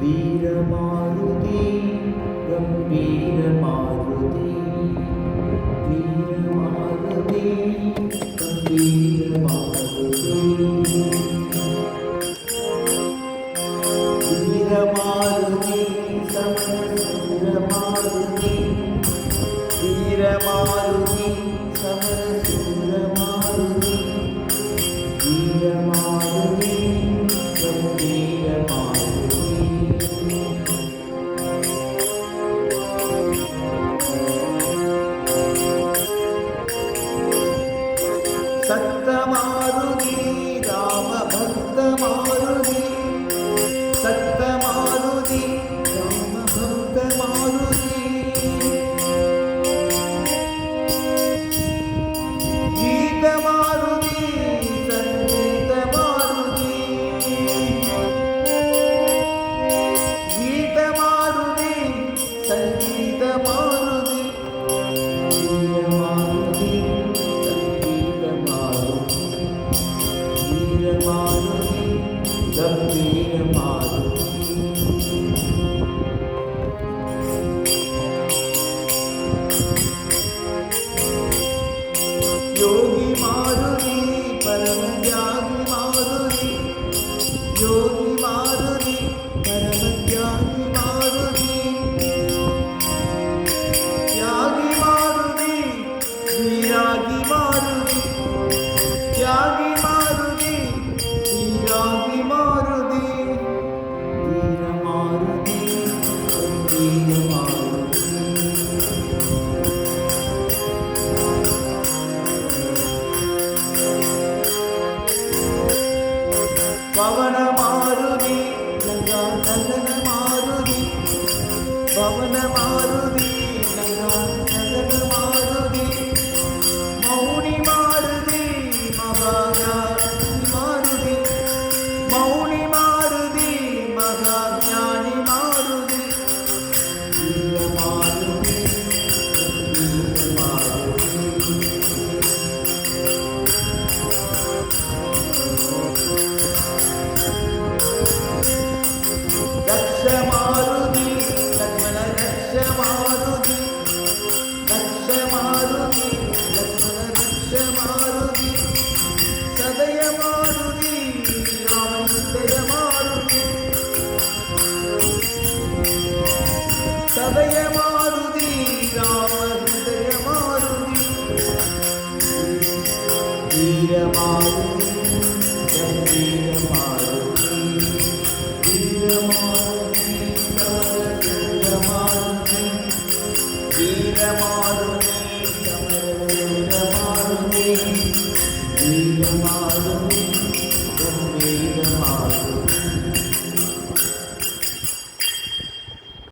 वीरमारुति गम्भीरमारुति वीरमारुति गम्भीरमारुति वीरमारुति समरसूरमारुति वीरमारुति समरसूरमारुति वीरमारुति सत्तमारुति राम भक्त मारुति सत्तमारुति राम भक्त मारुति गीत मारुति संगीत मारुति गीत मारुति संगीत मारुति वीरमारुति गम्भीरमारुति योगी मारुति परम त्यागी मारुति योगी मारुति परम त्यागी मारुति त्यागी मारुति वीरागी मारुति त्यागी मारुति वीरागी मारुति वीरमारुति गम्भीरमारुति पवन मारुति गंगा नंदन मारुति पवन मारुति गंगा नंदन मारुति मौनी मारुति महाज्ञानी मारुति मौनी मारुति महाज्ञानी मारुति वीरमारुति रक्ष मारुति लक्ष्मण रक्ष मारुति रक्ष मारुति लक्ष्मण रक्ष मारुति सदय मारुति राम हृदय मारुति सदय मारुति राम हृदय मारुति वीर मारुति गंभीर मारुति वीर